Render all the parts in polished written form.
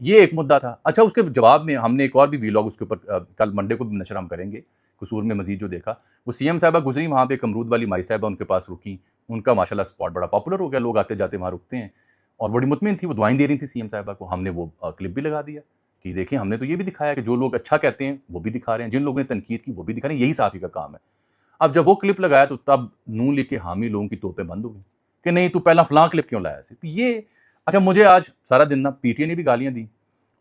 یہ ایک مدعا تھا. اچھا اس کے جواب میں ہم نے ایک اور بھی ویلاگ اس کے اوپر کل منڈے کو بھی نشر ہم کریں گے. قصور میں مزید جو دیکھا وہ سی ایم صاحبہ گزری وہاں پہ امرود والی مائی صاحبہ ان کے پاس رکی. ان کا ماشاء اللہ اسپاٹ بڑا پاپولر ہو گیا, لوگ آتے جاتے وہاں رکتے ہیں, اور بڑی مطمئن تھی, وہ دعائیں دے رہی تھی سی ایم صاحبہ کو. ہم نے وہ کلپ بھی لگا دیا کہ دیکھیں ہم نے تو یہ بھی دکھایا کہ جو لوگ اچھا کہتے ہیں وہ بھی دکھا رہے ہیں, جن لوگوں نے تنقید کی وہ بھی دکھا رہے ہیں, یہی صحافی کا کام ہے. اب جب وہ کلپ لگایا تو تب نون لیگ کے حامی لوگوں کی توپیں بند ہو گئی کہ نہیں تو پہلا فلاں کلپ کیوں لایا سے. یہ اچھا مجھے آج سارا دن نا پی ٹی اے نے بھی گالیاں دی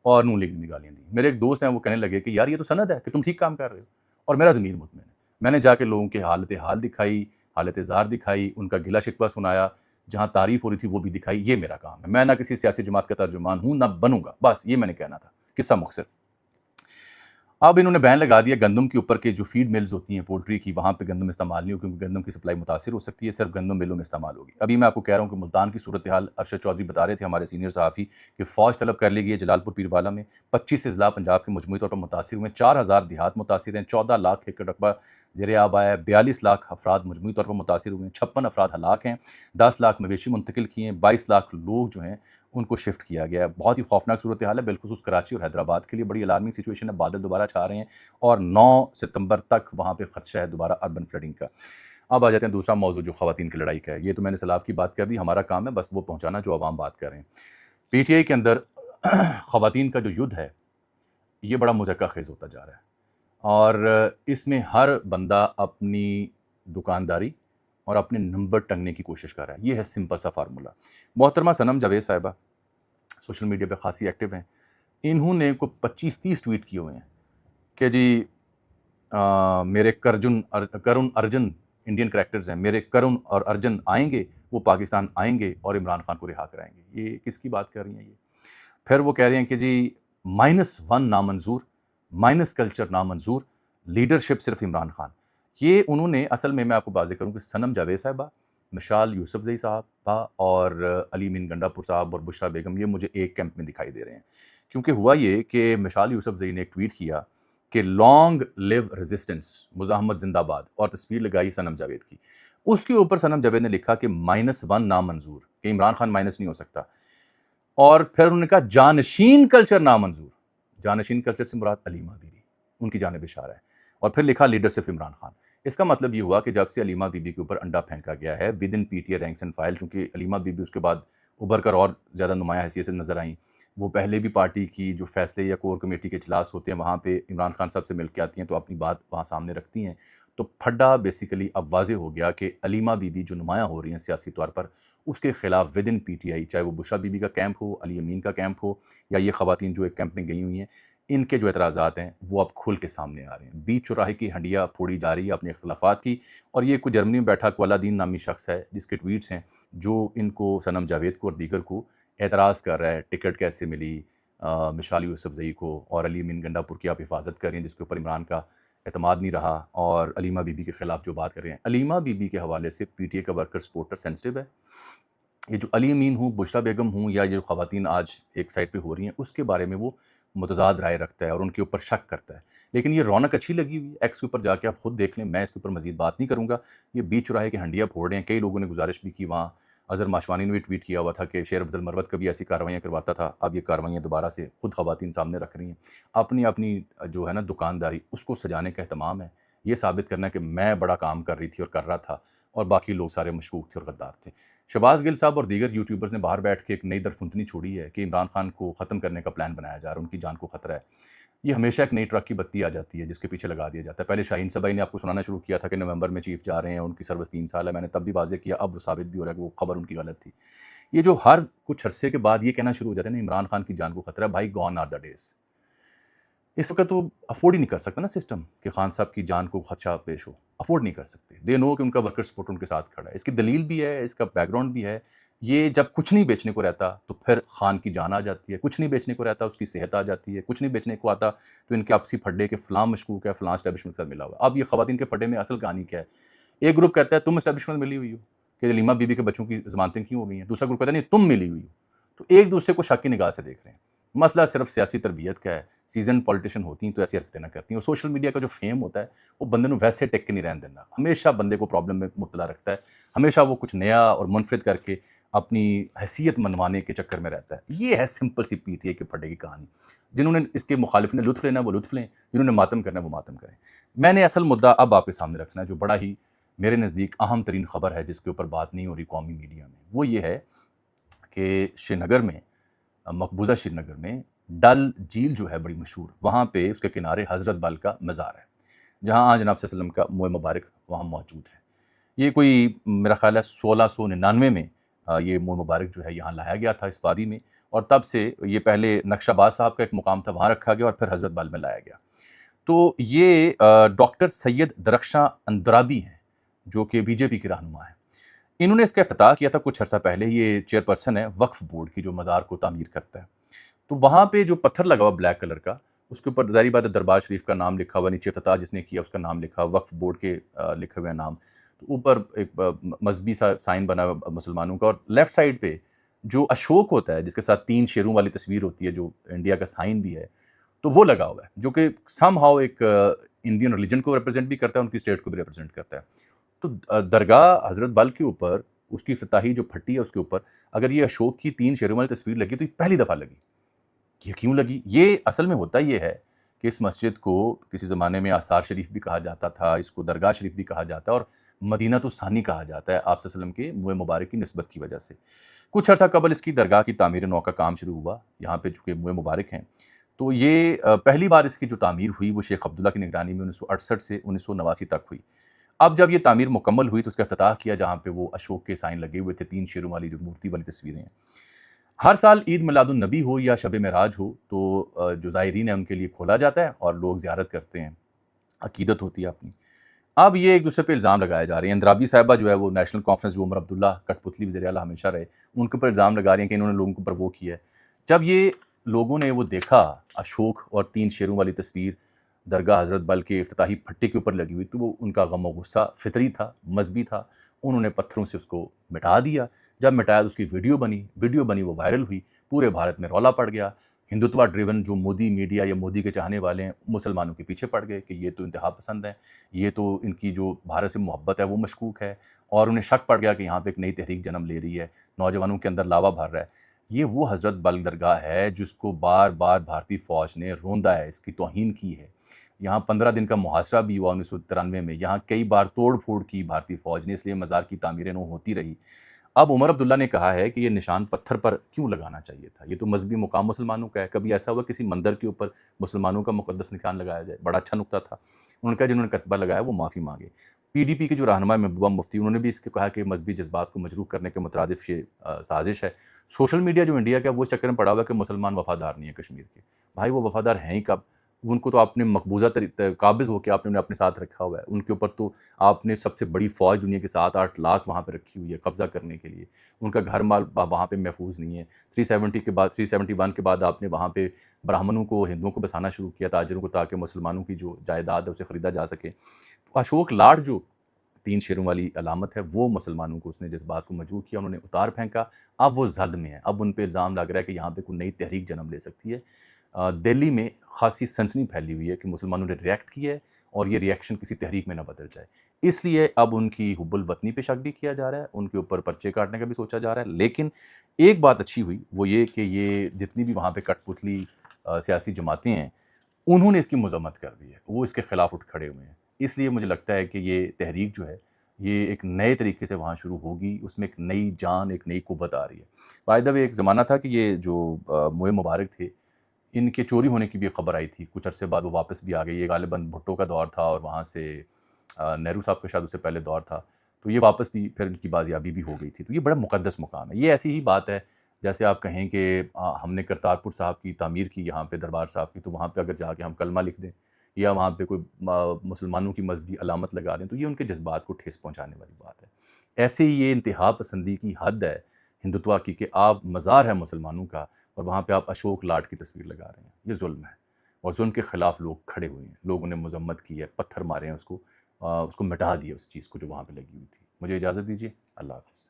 اور نون لیگ نے بھی گالیاں دی. میرے ایک دوست ہیں وہ کہنے لگے کہ یار یہ تو سند ہے کہ تم ٹھیک کام کر رہے ہو, اور میرا ضمیر مطمئن ہے. میں نے جا کے لوگوں کے حالت حال دکھائی, حالت زار دکھائی, ان کا گلہ شکوہ سنایا, جہاں تعریف ہو رہی تھی وہ بھی دکھائی. یہ میرا کام ہے, میں نہ کسی سیاسی جماعت کا ترجمان ہوں نہ بنوں گا, بس یہ میں نے کہنا تھا. قصہ مختصر. اب انہوں نے بین لگا دیا گندم کے اوپر کے جو فیڈ ملز ہوتی ہیں پولٹری کی, وہاں پہ گندم استعمال نہیں ہو کیونکہ گندم کی سپلائی متاثر ہو سکتی ہے, صرف گندم ملوں میں استعمال ہوگی. ابھی میں آپ کو کہہ رہا ہوں کہ ملتان کی صورتحال ارشد چودھری بتا رہے تھے ہمارے سینئر صحافی کہ فوج طلب کر لی گئی ہے جلال پور پیروالا میں. 25 اضلاع پنجاب کے مجموعی طور پر متاثر ہوئے ہیں, 4000 دیہات متاثر ہیں, 14 لاکھ ایکڑ رقبہ زیر آب آیا ہے, 42 لاکھ افراد مجموعی طور پر متاثر ہوئے ہیں, 56 افراد ہلاک ہیں, 10 لاکھ مویشی منتقل کیے ہیں, 22 لاکھ لوگ جو ہیں ان کو شفٹ کیا گیا ہے. بہت ہی خوفناک صورتحال ہے, بالخصوص کراچی اور حیدرآباد کے لیے بڑی الارمنگ سچویشن ہے. بادل دوبارہ چھا رہے ہیں اور 9 ستمبر تک وہاں پہ خدشہ ہے دوبارہ اربن فلڈنگ کا. اب آ جاتے ہیں دوسرا موضوع جو خواتین کی لڑائی کا ہے. یہ تو میں نے سیلاب کی بات کر دی, ہمارا کام ہے بس وہ پہنچانا جو عوام بات کر رہے ہیں. پی ٹی آئی کے اندر خواتین کا جو یدھ ہے یہ بڑا مذکر خیز ہوتا جا رہا ہے, اور اس میں ہر بندہ اپنی دکانداری اور اپنے نمبر ٹنگنے کی کوشش کر رہا ہے. یہ ہے سمپل سا فارمولہ. محترمہ صنم جاوید صاحبہ سوشل میڈیا پہ خاصی ایکٹیو ہیں. انہوں نے کو 25-30 ٹویٹ کیے ہوئے ہیں کہ جی میرے کرن ارجن انڈین کریکٹرز ہیں, میرے کرن اور ارجن آئیں گے, وہ پاکستان آئیں گے اور عمران خان کو رہا کرائیں گے. یہ کس کی بات کر رہی ہیں یہ؟ پھر وہ کہہ رہے ہیں کہ جی -1 نامنظور, مائنس کلچر نامنظور, لیڈرشپ صرف عمران خان. یہ انہوں نے اصل میں آپ کو واضح کروں کہ صنم جاوید صاحبہ, مشال یوسفزئی صاحبہ اور علی امین گنڈا پور صاحب اور بشرا بیگم یہ مجھے ایک کیمپ میں دکھائی دے رہے ہیں. کیونکہ ہوا یہ کہ مشال یوسفزئی نے ایک ٹویٹ کیا کہ لانگ لیو ریزسٹنس, مزاحمت زندہ باد, اور تصویر لگائی صنم جاوید کی. اس کے اوپر صنم جاوید نے لکھا کہ -1 نامنظور, کہ عمران خان مائنس نہیں ہو سکتا. اور پھر انہوں نے کہا جانشین کلچر نامنظور. جانشین کلچر سے مراد علیمہ بی بی, ان کی جانب اشارہ ہے. اور پھر لکھا لیڈر صرف عمران خان. اس کا مطلب یہ ہوا کہ جب سے علیمہ بی بی کے اوپر انڈا پھینکا گیا ہے with in P T A ranks and file, چونکہ علیمہ بی بی اس کے بعد ابھر کر اور زیادہ نمایاں حیثیت سے نظر آئیں. وہ پہلے بھی پارٹی کی جو فیصلے یا کور کمیٹی کے اجلاس ہوتے ہیں وہاں پہ عمران خان صاحب سے مل کے آتی ہیں تو اپنی بات وہاں سامنے رکھتی ہیں. تو پھڈا بیسیکلی اب واضح ہو گیا کہ علیمہ بی بی جو نمایاں ہو رہی ہیں سیاسی طور پر, اس کے خلاف with in P T I, چاہے وہ بشرا بی بی کا کیمپ ہو, علی امین کا کیمپ ہو, یا یہ خواتین جو ایک کیمپ میں گئی ہوئی ہیں, ان کے جو اعتراضات ہیں وہ اب کھل کے سامنے آ رہے ہیں. بیچ چوراہے کی ہنڈیا پھوڑی جا رہی ہے اپنے اختلافات کی. اور یہ کوئی جرمنی میں بیٹھا کوالادین نامی شخص ہے جس کے ٹویٹس ہیں جو ان کو صنم جاوید کو اور دیگر کو اعتراض کر رہا ہے ٹکٹ کیسے ملی مشال یوسفزئی کو, اور علی امین گنڈا پور کی آپ حفاظت کر رہی ہیں جس کے اوپر عمران کا اعتماد نہیں رہا, اور علیمہ بی بی کے خلاف جو بات کر رہے ہیں. علیمہ بی بی کے حوالے سے پی ٹی اے کا ورکر سپورٹر سینسٹیو ہے. یہ جو علی امین ہوں, بشرا بیگم ہوں, یا جو خواتین آج ایک سائڈ پہ ہو رہی ہیں, اس کے بارے میں وہ متضاد رائے رکھتا ہے اور ان کے اوپر شک کرتا ہے. لیکن یہ رونق اچھی لگی ہوئی ہے ایکس کے اوپر جا کے, آپ خود دیکھ لیں, میں اس کے اوپر مزید بات نہیں کروں گا. یہ بیچ چوراہے کے ہنڈیا پھوڑ رہے ہیں. کئی لوگوں نے گزارش بھی کی, وہاں اظہر ماشوانی نے بھی ٹویٹ کیا ہوا تھا کہ شیر عبد المروت کبھی ایسی کارروائیاں کرواتا تھا, اب یہ کارروائیاں دوبارہ سے خود خواتین سامنے رکھ رہی ہیں. اپنی جو ہے نا دکانداری اس کو سجانے کا اہتمام ہے, یہ ثابت کرنا ہے کہ میں بڑا کام کر رہی تھی اور کر رہا تھا اور باقی لوگ سارے مشکوک تھے اور غدار تھے. شہباز گل صاحب اور دیگر یوٹیوبرز نے باہر بیٹھ کے ایک نئی درفنتنی چھوڑی ہے کہ عمران خان کو ختم کرنے کا پلان بنایا جا رہا ہے, ان کی جان کو خطرہ ہے. یہ ہمیشہ ایک نئی ٹرک کی بتی آ جاتی ہے جس کے پیچھے لگا دیا جاتا ہے. پہلے شاہین صبائی نے آپ کو سنانا شروع کیا تھا کہ نومبر میں چیف جا رہے ہیں, ان کی سروس 3 سال ہے. میں نے تب بھی واضح کیا, اب وہ ثابت بھی ہو رہا ہے کہ وہ خبر ان کی غلط تھی. یہ جو ہر کچھ عرصے کے بعد یہ کہنا شروع ہو جاتا ہے نا عمران خان کی جان کو خطرہ ہے, بھائی گون آر دا ڈیز. اس وقت تو افورڈ ہی نہیں کر سکتا نا سسٹم کہ خان صاحب کی جان کو خدشہ پیش ہو, افورڈ نہیں کر سکتے. دے نو کہ ان کا ورکر سپورٹ ان کے ساتھ کھڑا ہے. اس کی دلیل بھی ہے, اس کا بیک گراؤنڈ بھی ہے. یہ جب کچھ نہیں بیچنے کو رہتا تو پھر خان کی جان آ جاتی ہے, کچھ نہیں بیچنے کو رہتا اس کی صحت آ جاتی ہے, کچھ نہیں بیچنے کو آتا تو ان کے آپسی پھڈے کے فلاں مشکوک ہے, فلاں اسٹیبلشمنٹ کے ساتھ ملا ہوا. اب یہ خواتین کے پھڈے میں اصل کہانی کیا ہے؟ ایک گروپ کہتا ہے تم اسٹیبلشمنٹ ملی ہوئی ہو کہ علیمہ بی بی کے بچوں کی ضمانتیں کیوں ہو گئی ہیں, دوسرا گروپ کہتا ہے نہیں تم ملی ہوئی ہو. تو ایک دوسرے کو شک کی نگاہ سے دیکھ رہے ہیں. مسئلہ صرف سیاسی تربیت کا ہے. سیزن پولیٹیشین ہوتی ہیں تو ایسی حرکتیں نہ کرتی ہیں, اور سوشل میڈیا کا جو فیم ہوتا ہے وہ بندے کو ویسے ٹیک کے نہیں رہن دینا, ہمیشہ بندے کو پرابلم میں مبتلا رکھتا ہے. ہمیشہ وہ کچھ نیا اور منفرد کر کے اپنی حیثیت منوانے کے چکر میں رہتا ہے. یہ ہے simple C P T I کے پھڈے کی کہانی. جنہوں نے اس کے مخالف نے لطف لینا وہ لطف لیں, جنہوں نے ماتم کرنا وہ ماتم کریں. میں نے اصل مدعا اب آپ کے سامنے رکھنا ہے جو بڑا ہی میرے نزدیک اہم ترین خبر ہے جس کے اوپر بات نہیں ہو رہی قومی میڈیا میں. وہ یہ ہے کہ شری نگر میں, مقبوضہ شری نگر میں ڈل جھیل جو ہے بڑی مشہور, وہاں پہ اس کے کنارے حضرت بل کا مزار ہے جہاں آن جناب صلی اللہ علیہ وسلم کا موئے مبارک وہاں موجود ہے. یہ کوئی میرا خیال ہے 1699 میں یہ موئے مبارک جو ہے یہاں لایا گیا تھا اس وادی میں, اور تب سے یہ پہلے نقشہ باز صاحب کا ایک مقام تھا وہاں رکھا گیا اور پھر حضرت بل میں لایا گیا. تو یہ ڈاکٹر سید درخشاں اندرابی ہیں جو کہ بی جے پی کے رہنما ہیں. انہوں نے اس کا افتتاح کیا تھا کچھ عرصہ پہلے. یہ چیئرپرسن ہے وقف بورڈ کی جو مزار کو تعمیر کرتا ہے. تو وہاں پہ جو پتھر لگا ہوا بلیک کلر کا, اس کے اوپر ظاہری بات ہے دربار شریف کا نام لکھا ہوا, نیچے افتتاح جس نے کیا اس کا نام لکھا, وقف بورڈ کے لکھے ہوئے نام, تو اوپر ایک مذہبی سا سائن بنا ہوا مسلمانوں کا, اور لیفٹ سائڈ پہ جو اشوک ہوتا ہے جس کے ساتھ 3 شیروں والی تصویر ہوتی ہے جو انڈیا کا سائن بھی ہے, تو وہ لگا ہوا ہے جو کہ سم ہاؤ ایک انڈین ریلیجن کو ریپرزینٹ بھی کرتا ہے, ان کی اسٹیٹ کو بھی ریپرزینٹ کرتا ہے. تو درگاہ حضرت بل کے اوپر اس کی افتتاحی جو پھٹی ہے اس کے اوپر اگر یہ اشوک کی 3 شیروں والی تصویر لگی تو یہ پہلی دفعہ لگی. یہ کیوں لگی؟ یہ اصل میں ہوتا یہ ہے کہ اس مسجد کو کسی زمانے میں آثار شریف بھی کہا جاتا تھا, اس کو درگاہ شریف بھی کہا جاتا ہے, اور مدینہ تو ثانی کہا جاتا ہے آپ صلی اللہ علیہ وسلم کے موئے مبارک کی نسبت کی وجہ سے. کچھ عرصہ قبل اس کی درگاہ کی تعمیر نو کا کام شروع ہوا یہاں پہ چونکہ موئے مبارک ہیں. تو یہ پہلی بار اس کی جو تعمیر ہوئی وہ شیخ عبداللہ کی نگرانی میں 1968 سے 1989 تک ہوئی. اب جب یہ تعمیر مکمل ہوئی تو اس کا افتتاح کیا جہاں پہ وہ اشوک کے سائن لگے ہوئے تھے, 3 شیروں والی جو مورتی والی تصویریں ہیں. ہر سال عید میلاد النبی ہو یا شب معراج ہو تو جو زائرین ہیں ان کے لیے کھولا جاتا ہے اور لوگ زیارت کرتے ہیں, عقیدت ہوتی ہے اپنی. اب یہ ایک دوسرے پہ الزام لگائے جا رہے ہیں. اندرابی صاحبہ جو ہے وہ نیشنل کانفرنس جو عمر عبداللہ کٹ پتلی وزیر اعلیٰ ہمیشہ رہے, ان کے اوپر الزام لگا رہی ہیں کہ انہوں نے لوگوں کو پرووک کیا ہے. جب یہ لوگوں نے وہ دیکھا اشوک اور 3 شیروں والی تصویر درگاہ حضرت بل کے افتتاحی پھٹے کے اوپر لگی ہوئی تو وہ ان کا غم و غصہ فطری تھا, مذہبی تھا. انہوں نے پتھروں سے اس کو مٹا دیا. جب مٹایا تو اس کی ویڈیو بنی وہ وائرل ہوئی, پورے بھارت میں رولا پڑ گیا. ہندوتوا ڈریون جو مودی میڈیا یا مودی کے چاہنے والے ہیں مسلمانوں کے پیچھے پڑ گئے کہ یہ تو انتہا پسند ہیں, یہ تو ان کی جو بھارت سے محبت ہے وہ مشکوک ہے, اور انہیں شک پڑ گیا کہ یہاں پہ ایک نئی تحریک جنم لے رہی ہے, نوجوانوں کے اندر لاوا بھر رہا ہے. یہ وہ حضرت بل درگاہ ہے جس کو بار بار بھارتی فوج نے روندا ہے, اس کی توہین کی ہے. یہاں 15 دن کا محاصرہ بھی ہوا 1993 میں, یہاں کئی بار توڑ پھوڑ کی بھارتی فوج نے, اس لیے مزار کی تعمیریں نو ہوتی رہی. اب عمر عبداللہ نے کہا ہے کہ یہ نشان پتھر پر کیوں لگانا چاہیے تھا, یہ تو مذہبی مقام مسلمانوں کا ہے. کبھی ایسا ہوا کسی مندر کے اوپر مسلمانوں کا مقدس نشان لگایا جائے؟ بڑا اچھا نکتہ تھا. انہوں نے کہا جنہوں نے کتبہ لگایا وہ معافی مانگے. پی ڈی پی کے جو رہنما محبوبہ مفتی انہوں نے بھی اس کے کہا کہ مذہبی جذبات کو مجروح کرنے کے مترادف یہ سازش ہے. سوشل میڈیا جو انڈیا کا ہے وہ چکر میں پڑا ہوا ہے کہ مسلمان وفادار نہیں ہیں کشمیر کے. بھائی وہ وفادار ہیں ہی کب؟ ان کو تو آپ نے مقبوضہ قابض ہو کے آپ نے انہیں اپنے ساتھ رکھا ہوا ہے. ان کے اوپر تو آپ نے سب سے بڑی فوج دنیا کے 7-8 لاکھ وہاں پہ رکھی ہوئی ہے قبضہ کرنے کے لیے. ان کا گھر مال وہاں پہ محفوظ نہیں ہے. 371 کے بعد آپ نے وہاں پہ براہمنوں کو, ہندوؤں کو بسانا شروع کیا, تاجروں کو, تاکہ مسلمانوں کی جو جائیداد ہے اسے خریدا جا سکے. تو اشوک لاٹ جو 3 شیروں والی علامت ہے وہ مسلمانوں کو اس نے جذبات کو مجروح کیا, انہوں نے اتار پھینکا. اب وہ زد میں ہے, اب ان پہ الزام لگ رہا ہے کہ یہاں پہ کوئی نئی تحریک جنم لے سکتی ہے. دہلی میں خاصی سنسنی پھیلی ہوئی ہے کہ مسلمانوں نے ریئیکٹ کیا ہے اور یہ ریئیکشن کسی تحریک میں نہ بدل جائے. اس لیے اب ان کی حب الوطنی پہ شک بھی کیا جا رہا ہے, ان کے اوپر پرچے کاٹنے کا بھی سوچا جا رہا ہے. لیکن ایک بات اچھی ہوئی وہ یہ کہ یہ جتنی بھی وہاں پہ کٹ پتلی سیاسی جماعتیں ہیں انہوں نے اس کی مذمت کر دی ہے, وہ اس کے خلاف اٹھ کھڑے ہوئے ہیں. اس لیے مجھے لگتا ہے کہ یہ تحریک جو ہے یہ ایک نئے طریقے سے وہاں شروع ہوگی, اس میں ایک نئی جان, ایک نئی قوت آ رہی ہے. بائی دا وے ایک زمانہ تھا کہ یہ جو موئے مبارک تھے ان کے چوری ہونے کی بھی خبر آئی تھی, کچھ عرصے بعد وہ واپس بھی آ گئی. یہ غالباً بھٹو کا دور تھا اور وہاں سے نہرو صاحب کا شاید اس سے پہلے دور تھا, تو یہ واپس بھی پھر ان کی بازیابی بھی ہو گئی تھی. تو یہ بڑا مقدس مقام ہے. یہ ایسی ہی بات ہے جیسے آپ کہیں کہ ہم نے کرتارپور صاحب کی تعمیر کی یہاں پہ دربار صاحب کی, تو وہاں پہ اگر جا کے ہم کلمہ لکھ دیں یا وہاں پہ کوئی مسلمانوں کی مذہبی علامت لگا دیں تو یہ ان کے جذبات کو ٹھیس پہنچانے والی بات ہے. ایسے ہی یہ انتہا پسندی کی حد ہے ہندوتوا کی کہ آپ مزار ہے مسلمانوں کا اور وہاں پہ آپ اشوک لاٹ کی تصویر لگا رہے ہیں. یہ ظلم ہے اور ظلم کے خلاف لوگ کھڑے ہوئے ہیں, لوگوں نے مذمت کی ہے, پتھر مارے ہیں, اس کو مٹا دیا اس چیز کو جو وہاں پہ لگی ہوئی تھی. مجھے اجازت دیجیے, اللہ حافظ.